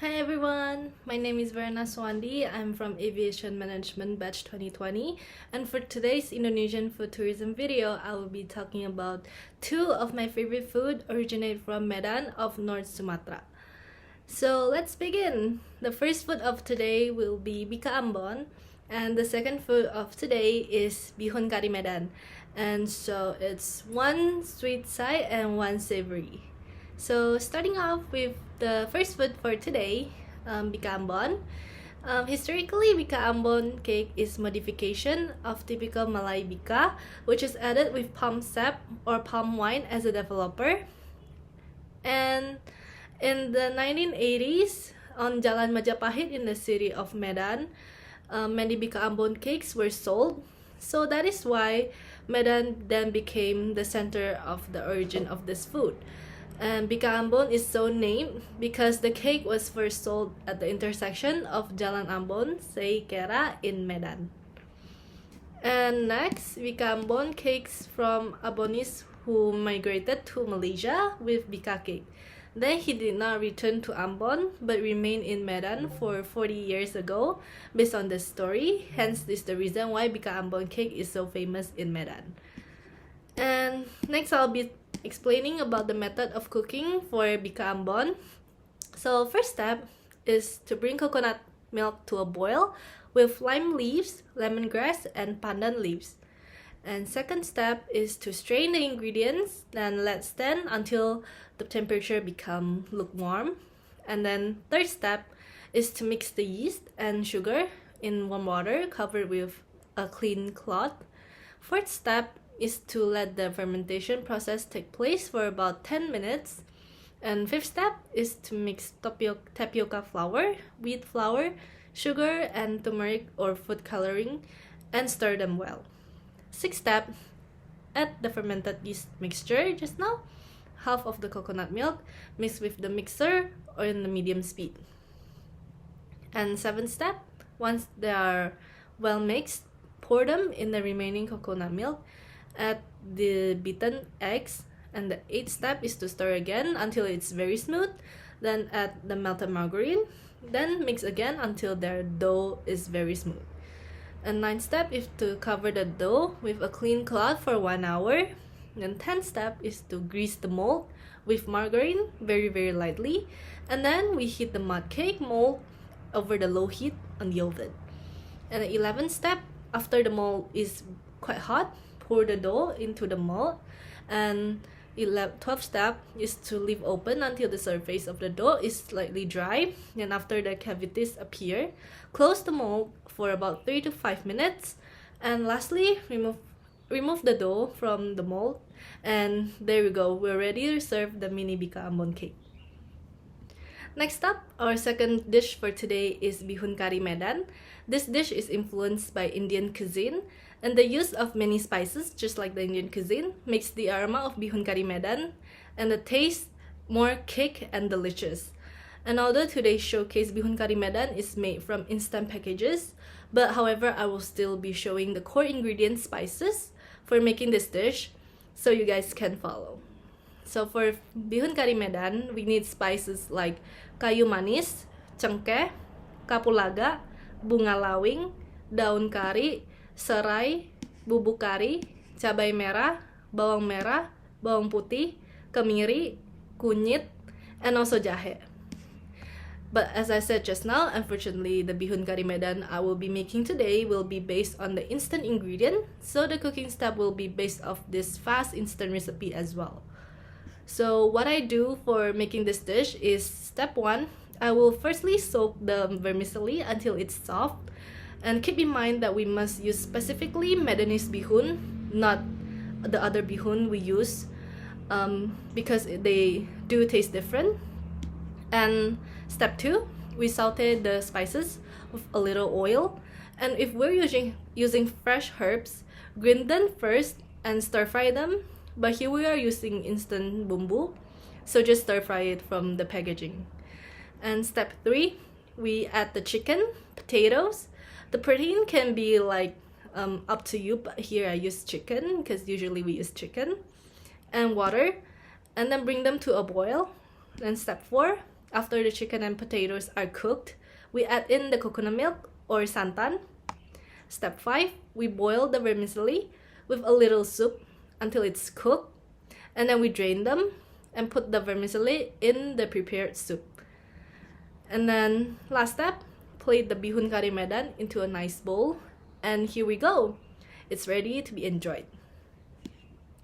Hi everyone, my name is Verena Soewandi. I'm from Aviation Management batch 2020, and for today's Indonesian food tourism video, I will be talking about two of my favorite food originate from Medan of North Sumatra. So let's begin. The first food of today will be Bika Ambon, and the second food of today is Bihun Kari Medan. And so it's one sweet side and one savory. So starting off with the first food for today, Bika Ambon. Historically, Bika Ambon cake is modification of typical Malay Bika, which is added with palm sap or palm wine as a developer. And in the 1980s, on Jalan Majapahit in the city of Medan, many Bika Ambon cakes were sold. So that is why Medan then became the center of the origin of this food. And Bika Ambon is so named because the cake was first sold at the intersection of Jalan Ambon, Seikera in Medan. And next, Bika Ambon cakes from Ambonese who migrated to Malaysia with Bika cake. Then he did not return to Ambon but remained in Medan for 40 years ago based on this story. Hence, this is the reason why Bika Ambon cake is so famous in Medan. And next, I'll be explaining about the method of cooking for Bika Ambon. So first step is to bring coconut milk to a boil with lime leaves, lemongrass, and pandan leaves. And second step is to strain the ingredients, then let stand until the temperature become lukewarm. And then third step is to mix the yeast and sugar in warm water covered with a clean cloth. Fourth step is to let the fermentation process take place for about 10 minutes. And fifth step is to mix tapioca flour, wheat flour, sugar, and turmeric or food coloring and stir them well. Sixth step, add the fermented yeast mixture just now, half of the coconut milk, mix with the mixer or in the medium speed. And seventh step, once they are well mixed, pour them in the remaining coconut milk, add the beaten eggs, and the eighth step is to stir again until it's very smooth, then add the melted margarine, then mix again until their dough is very smooth. And ninth step is to cover the dough with a clean cloth for 1 hour. And 10th step is to grease the mold with margarine very lightly, and then we heat the mud cake mold over the low heat on the oven. And the 11th step, after the mold is quite hot, pour the dough into the mold. And 12th step is to leave open until the surface of the dough is slightly dry, and after the cavities appear, close the mold for about 3 to 5 minutes. And lastly, remove the dough from the mold, and there we go, we're ready to serve the mini Bika Ambon cake. Next up, our second dish for today is Bihun Kari Medan. This dish is influenced by Indian cuisine, and the use of many spices, just like the Indian cuisine, makes the aroma of Bihun Kari Medan and the taste more kick and delicious. And although today's showcase Bihun Kari Medan is made from instant packages, but however, I will still be showing the core ingredient spices for making this dish, so you guys can follow. So for Bihun Kari Medan, we need spices like kayu manis, cengkeh, kapulaga, bunga lawing, daun kari, serai, bubuk kari, cabai merah, bawang putih, kemiri, kunyit, and also jahe. But as I said just now, unfortunately, the Bihun Kari Medan I will be making today will be based on the instant ingredient, so the cooking step will be based off this fast instant recipe as well. So what I do for making this dish is, step 1, I will firstly soak the vermicelli until it's soft. And keep in mind that we must use specifically Medanese bihun, not the other bihun we use, because they do taste different. And step 2, we saute the spices with a little oil. And if we're using fresh herbs, grind them first and stir fry them. But here we are using instant bumbu, so just stir fry it from the packaging. And step 3, we add the chicken, potatoes. The protein can be like up to you, but here I use chicken because usually we use chicken, and water, and then bring them to a boil. Then step 4, after the chicken and potatoes are cooked, we add in the coconut milk or santan. Step 5, we boil the vermicelli with a little soup until it's cooked, and then we drain them and put the vermicelli in the prepared soup. And then last step, plate the Bihun Kari Medan into a nice bowl, and here we go. It's ready to be enjoyed.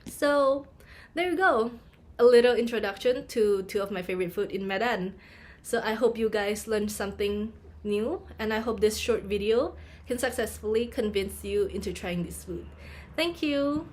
So there you go, a little introduction to two of my favorite food in Medan. So I hope you guys learned something new, and I hope this short video can successfully convince you into trying this food. Thank you!